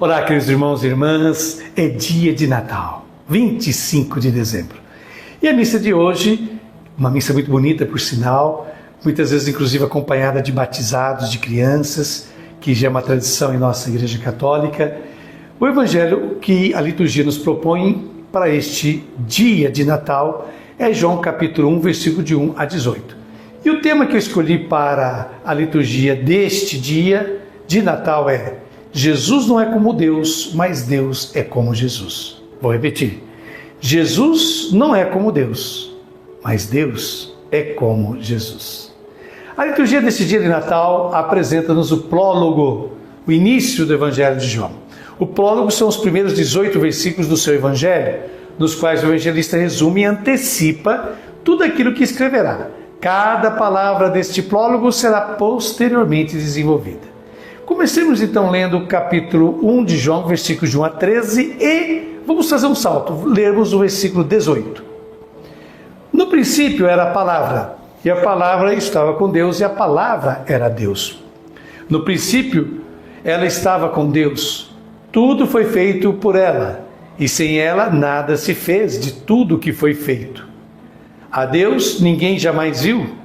Olá, queridos irmãos e irmãs, é dia de Natal, 25 de dezembro. E a missa de hoje, uma missa muito bonita, por sinal, muitas vezes inclusive acompanhada de batizados, de crianças, que já é uma tradição em nossa Igreja Católica. O Evangelho que a liturgia nos propõe para este dia de Natal é João capítulo 1, versículo de 1 a 18. E o tema que eu escolhi para a liturgia deste dia de Natal é: Jesus não é como Deus, mas Deus é como Jesus. Vou repetir. Jesus não é como Deus, mas Deus é como Jesus. A liturgia desse dia de Natal apresenta-nos o prólogo, o início do Evangelho de João. O prólogo são os primeiros 18 versículos do seu Evangelho, nos quais o evangelista resume e antecipa tudo aquilo que escreverá. Cada palavra deste prólogo será posteriormente desenvolvida. Comecemos então lendo o capítulo 1 de João, versículos de 1 a 13, e vamos fazer um salto, lermos o versículo 18. No princípio era a palavra, e a palavra estava com Deus, e a palavra era Deus. No princípio ela estava com Deus, tudo foi feito por ela, e sem ela nada se fez de tudo que foi feito. A Deus ninguém jamais viu,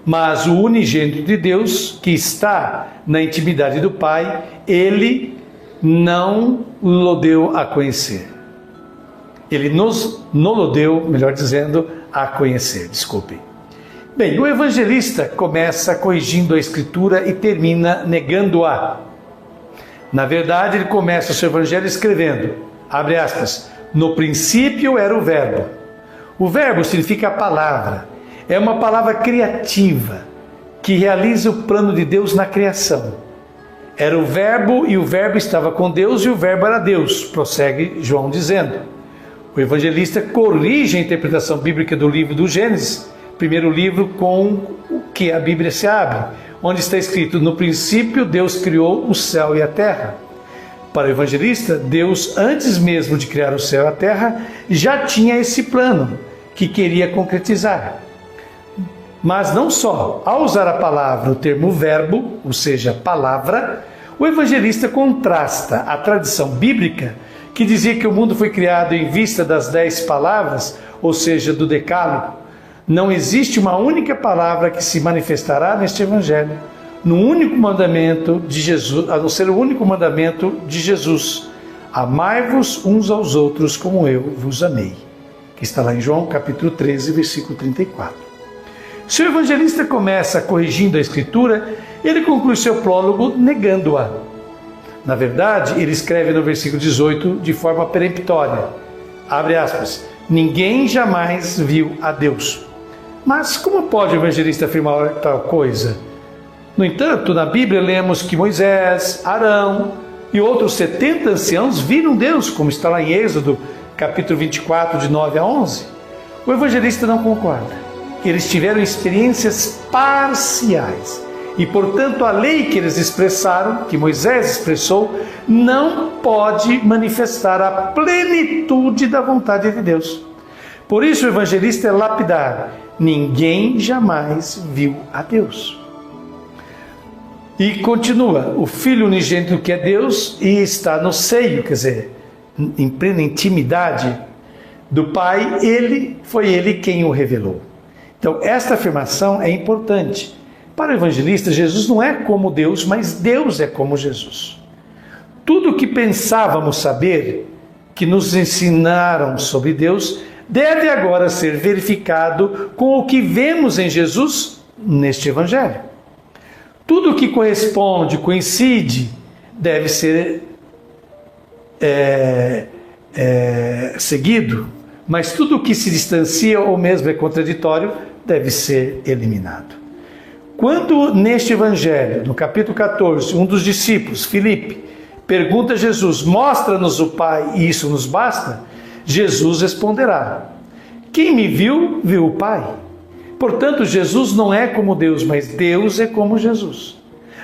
mas o unigênito de Deus, que está na intimidade do Pai, Ele não o deu a conhecer. Ele não deu, melhor dizendo, a conhecer, desculpem. Bem, o evangelista começa corrigindo a Escritura e termina negando-a. Na verdade, ele começa o seu evangelho escrevendo, abre aspas, no princípio era o verbo. O verbo significa a palavra. É uma palavra criativa, que realiza o plano de Deus na criação. Era o verbo e o verbo estava com Deus e o verbo era Deus, prossegue João dizendo. O evangelista corrige a interpretação bíblica do livro do Gênesis, primeiro livro com o que a Bíblia se abre, onde está escrito, no princípio Deus criou o céu e a terra. Para o evangelista, Deus, antes mesmo de criar o céu e a terra, já tinha esse plano que queria concretizar. Mas não só, ao usar a palavra, o termo verbo, ou seja, palavra, o evangelista contrasta a tradição bíblica, que dizia que o mundo foi criado em vista das 10 palavras, ou seja, do decálogo. Não existe uma única palavra que se manifestará neste evangelho, no único mandamento de Jesus, a não ser o único mandamento de Jesus. Amai-vos uns aos outros como eu vos amei. Que está lá em João capítulo 13, versículo 34. Se o evangelista começa corrigindo a Escritura, ele conclui seu prólogo negando-a. Na verdade, ele escreve no versículo 18 de forma peremptória, abre aspas, ninguém jamais viu a Deus. Mas como pode o evangelista afirmar tal coisa? No entanto, na Bíblia lemos que Moisés, Arão e outros 70 anciãos viram Deus, como está lá em Êxodo, capítulo 24, de 9 a 11. O evangelista não concorda. Eles tiveram experiências parciais e, portanto, a lei que eles expressaram, que Moisés expressou, não pode manifestar a plenitude da vontade de Deus. Por isso o evangelista é lapidar. Ninguém jamais viu a Deus. E continua, o Filho unigênito que é Deus e está no seio, quer dizer, em plena intimidade do Pai, foi ele quem o revelou. Então, esta afirmação é importante. Para o evangelista, Jesus não é como Deus, mas Deus é como Jesus. Tudo o que pensávamos saber, que nos ensinaram sobre Deus, deve agora ser verificado com o que vemos em Jesus neste evangelho. Tudo o que corresponde, coincide, deve ser seguido, mas tudo o que se distancia ou mesmo é contraditório deve ser eliminado. Quando neste evangelho, no capítulo 14, um dos discípulos, Filipe, pergunta a Jesus, mostra-nos o Pai e isso nos basta? Jesus responderá, quem me viu, viu o Pai. Portanto, Jesus não é como Deus, mas Deus é como Jesus.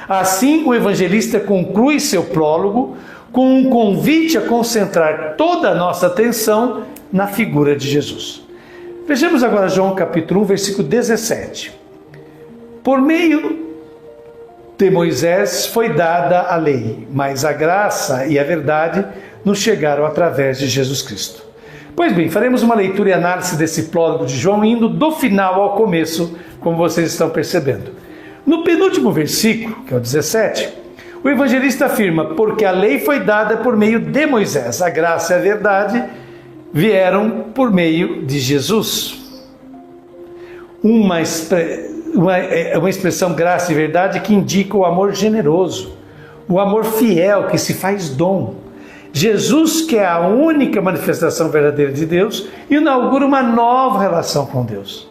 Assim, o evangelista conclui seu prólogo com um convite a concentrar toda a nossa atenção na figura de Jesus. Vejamos agora João capítulo 1, versículo 17. Por meio de Moisés foi dada a lei, mas a graça e a verdade nos chegaram através de Jesus Cristo. Pois bem, faremos uma leitura e análise desse prólogo de João, indo do final ao começo, como vocês estão percebendo. No penúltimo versículo, que é o 17, o evangelista afirma: porque a lei foi dada por meio de Moisés, a graça e a verdade vieram por meio de Jesus. Uma expressão graça e verdade que indica o amor generoso, o amor fiel que se faz dom. Jesus, que é a única manifestação verdadeira de Deus, inaugura uma nova relação com Deus.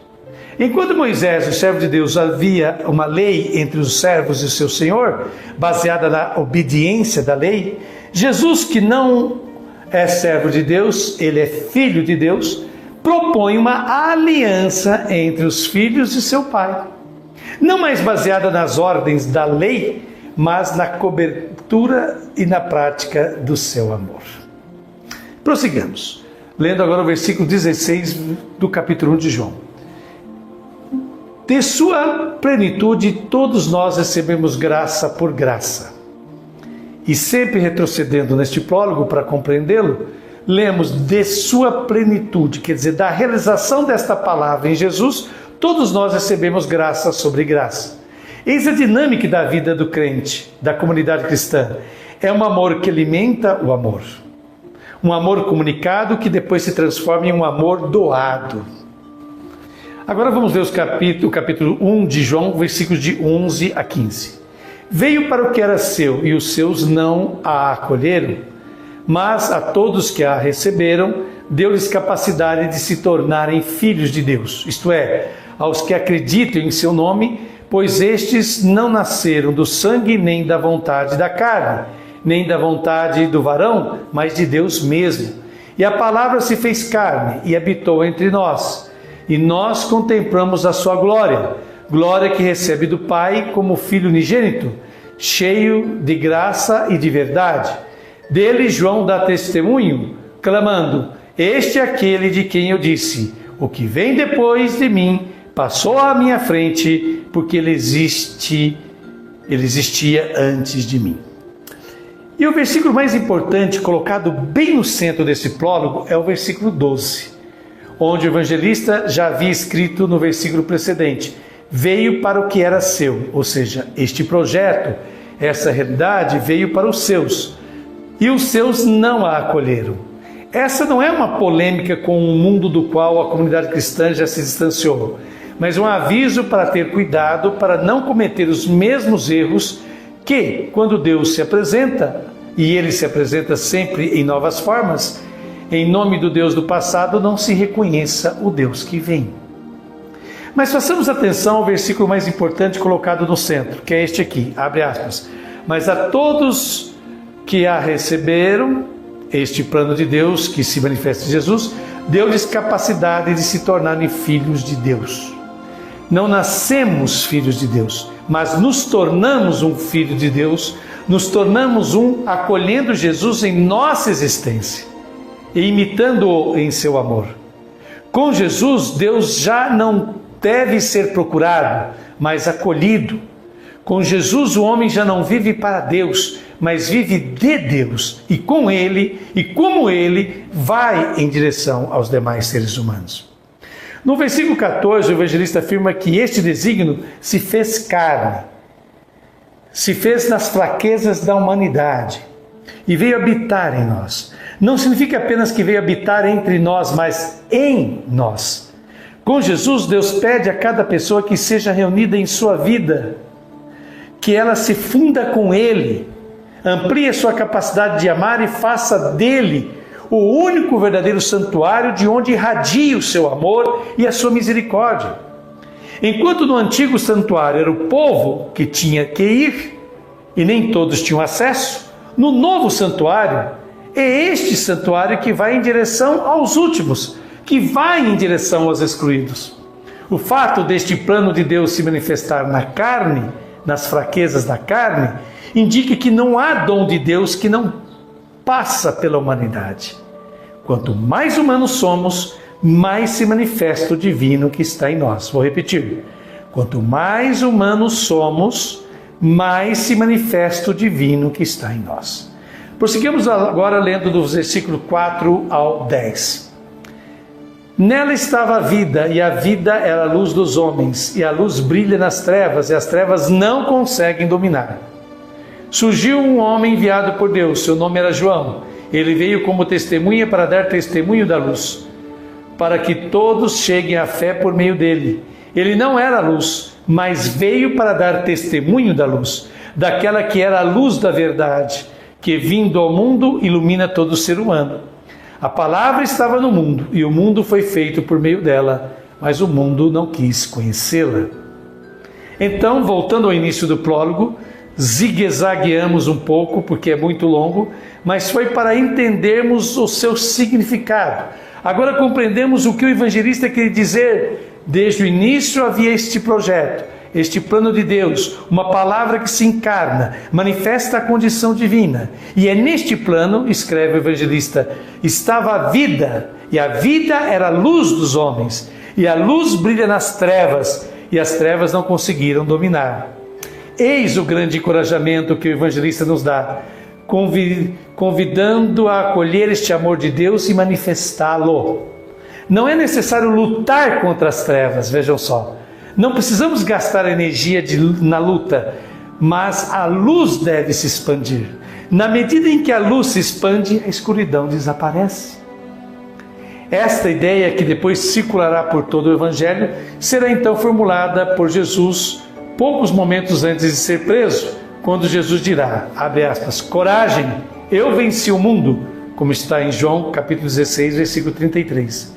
Enquanto Moisés, o servo de Deus, havia uma lei entre os servos e o seu Senhor, baseada na obediência da lei, Jesus, que não é servo de Deus, ele é filho de Deus, propõe uma aliança entre os filhos e seu Pai. Não mais baseada nas ordens da lei, mas na cobertura e na prática do seu amor. Prossigamos, lendo agora o versículo 16 do capítulo 1 de João. De sua plenitude todos nós recebemos graça por graça. E sempre retrocedendo neste prólogo para compreendê-lo, lemos de sua plenitude, quer dizer, da realização desta palavra em Jesus, todos nós recebemos graça sobre graça. Eis a dinâmica da vida do crente, da comunidade cristã. É um amor que alimenta o amor. Um amor comunicado que depois se transforma em um amor doado. Agora vamos ler o capítulo 1 de João, versículos de 11 a 15. Veio para o que era seu, e os seus não a acolheram, mas a todos que a receberam, deu-lhes capacidade de se tornarem filhos de Deus, isto é, aos que acreditam em seu nome, pois estes não nasceram do sangue nem da vontade da carne, nem da vontade do varão, mas de Deus mesmo. E a palavra se fez carne e habitou entre nós, e nós contemplamos a sua glória, glória que recebe do Pai como Filho unigênito, cheio de graça e de verdade. Dele João dá testemunho, clamando: este é aquele de quem eu disse, o que vem depois de mim passou à minha frente, porque ele existia antes de mim. E o versículo mais importante, colocado bem no centro desse prólogo, é o versículo 12, onde o evangelista já havia escrito no versículo precedente: veio para o que era seu, ou seja, este projeto, essa realidade veio para os seus, e os seus não a acolheram. Essa não é uma polêmica com o mundo do qual a comunidade cristã já se distanciou, mas um aviso para ter cuidado para não cometer os mesmos erros que, quando Deus se apresenta, e Ele se apresenta sempre em novas formas, em nome do Deus do passado, não se reconheça o Deus que vem. Mas façamos atenção ao versículo mais importante colocado no centro, que é este aqui, abre aspas. Mas a todos que a receberam, este plano de Deus que se manifesta em Jesus, deu-lhes capacidade de se tornarem filhos de Deus. Não nascemos filhos de Deus, mas nos tornamos um filho de Deus, nos tornamos um acolhendo Jesus em nossa existência e imitando-o em seu amor. Com Jesus, Deus já não deve ser procurado, mas acolhido. Com Jesus, o homem já não vive para Deus, mas vive de Deus, e com Ele, e como Ele, vai em direção aos demais seres humanos. No versículo 14, o evangelista afirma que este desígnio se fez carne, se fez nas fraquezas da humanidade, e veio habitar em nós. Não significa apenas que veio habitar entre nós, mas em nós. Com Jesus, Deus pede a cada pessoa que seja reunida em sua vida, que ela se funda com Ele, amplie a sua capacidade de amar e faça dele o único verdadeiro santuário de onde irradia o seu amor e a sua misericórdia. Enquanto no antigo santuário era o povo que tinha que ir, e nem todos tinham acesso, no novo santuário, é este santuário que vai em direção aos últimos, que vai em direção aos excluídos. O fato deste plano de Deus se manifestar na carne, nas fraquezas da carne, indica que não há dom de Deus que não passa pela humanidade. Quanto mais humanos somos, mais se manifesta o divino que está em nós. Vou repetir. Quanto mais humanos somos, mais se manifesta o divino que está em nós. Prosseguimos agora lendo do versículo 4 ao 10. Nela estava a vida, e a vida era a luz dos homens, e a luz brilha nas trevas, e as trevas não conseguem dominar. Surgiu um homem enviado por Deus, seu nome era João. Ele veio como testemunha para dar testemunho da luz, para que todos cheguem à fé por meio dele. Ele não era a luz, mas veio para dar testemunho da luz, daquela que era a luz da verdade, que vindo ao mundo ilumina todo ser humano. A palavra estava no mundo, e o mundo foi feito por meio dela, mas o mundo não quis conhecê-la. Então, voltando ao início do prólogo, zigue-zagueamos um pouco, porque é muito longo, mas foi para entendermos o seu significado. Agora compreendemos o que o evangelista queria dizer. Desde o início havia este projeto, este plano de Deus, uma palavra que se encarna, manifesta a condição divina. E é neste plano, escreve o evangelista, estava a vida, e a vida era a luz dos homens, e a luz brilha nas trevas, e as trevas não conseguiram dominar. Eis o grande encorajamento que o evangelista nos dá, convidando a acolher este amor de Deus e manifestá-lo. Não é necessário lutar contra as trevas, vejam só. Não precisamos gastar energia na luta, mas a luz deve se expandir. Na medida em que a luz se expande, a escuridão desaparece. Esta ideia, que depois circulará por todo o Evangelho, será então formulada por Jesus poucos momentos antes de ser preso, quando Jesus dirá, abre aspas, coragem, eu venci o mundo, como está em João capítulo 16, versículo 33.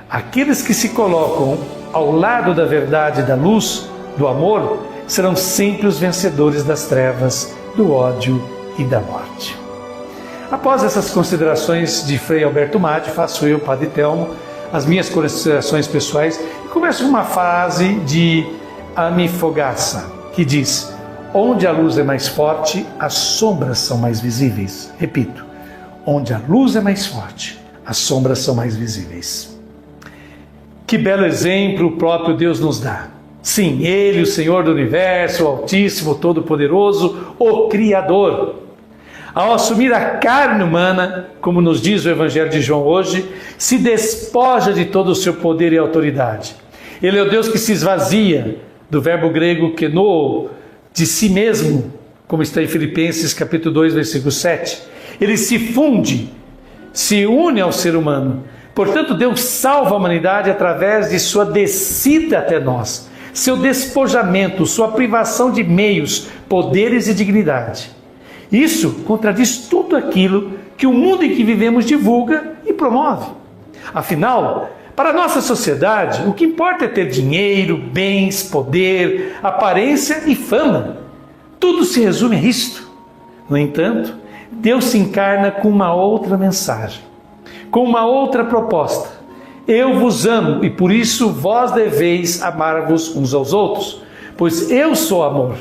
Aqueles que se colocam ao lado da verdade, da luz, do amor, serão sempre os vencedores das trevas, do ódio e da morte. Após essas considerações de Frei Alberto Maggi, faço eu, Padre Telmo, as minhas considerações pessoais, e começo com uma frase de Ami Fogaça, que diz, onde a luz é mais forte, as sombras são mais visíveis. Repito, onde a luz é mais forte, as sombras são mais visíveis. Que belo exemplo o próprio Deus nos dá. Sim, Ele, o Senhor do Universo, o Altíssimo, o Todo-Poderoso, o Criador. Ao assumir a carne humana, como nos diz o Evangelho de João hoje, se despoja de todo o seu poder e autoridade. Ele é o Deus que se esvazia, do verbo grego kenoo, de si mesmo, como está em Filipenses capítulo 2, versículo 7. Ele se funde, se une ao ser humano. Portanto, Deus salva a humanidade através de sua descida até nós, seu despojamento, sua privação de meios, poderes e dignidade. Isso contradiz tudo aquilo que o mundo em que vivemos divulga e promove. Afinal, para a nossa sociedade, o que importa é ter dinheiro, bens, poder, aparência e fama. Tudo se resume a isto. No entanto, Deus se encarna com uma outra mensagem, com uma outra proposta. Eu vos amo e por isso vós deveis amar-vos uns aos outros, pois eu sou amor.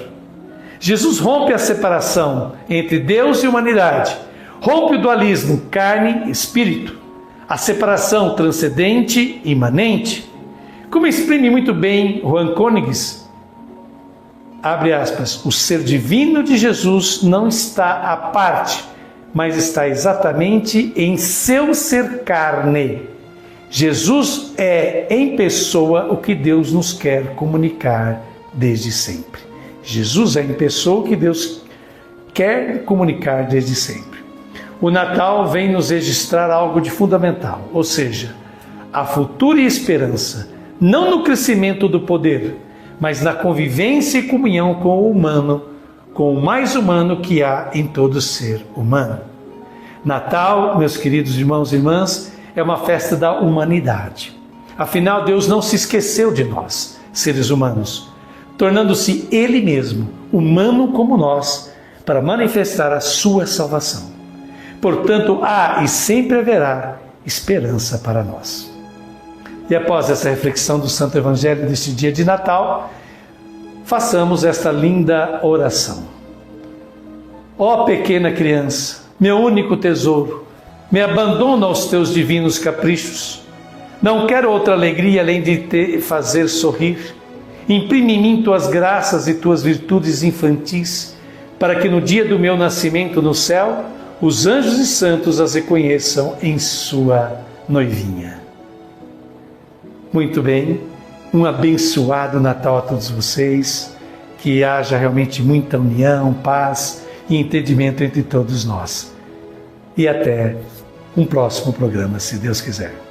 Jesus rompe a separação entre Deus e humanidade, rompe o dualismo carne e espírito, a separação transcendente e imanente. Como exprime muito bem Juan Königs, abre aspas, o ser divino de Jesus não está à parte, mas está exatamente em seu ser carne. Jesus é em pessoa o que Deus nos quer comunicar desde sempre. Jesus é em pessoa o que Deus quer comunicar desde sempre. O Natal vem nos registrar algo de fundamental, ou seja, a futura esperança, não no crescimento do poder, mas na convivência e comunhão com o humano, com o mais humano que há em todo ser humano. Natal, meus queridos irmãos e irmãs, é uma festa da humanidade. Afinal, Deus não se esqueceu de nós, seres humanos, tornando-se Ele mesmo, humano como nós, para manifestar a sua salvação. Portanto, há e sempre haverá esperança para nós. E após essa reflexão do Santo Evangelho deste dia de Natal, façamos esta linda oração. Ó pequena criança, meu único tesouro, me abandono aos teus divinos caprichos. Não quero outra alegria além de te fazer sorrir Imprime em mim tuas graças e tuas virtudes infantis, para que no dia do meu nascimento no céu, os anjos e santos as reconheçam em sua noivinha. Muito bem, um abençoado Natal a todos vocês, que haja realmente muita união, paz e entendimento entre todos nós. E até um próximo programa, se Deus quiser.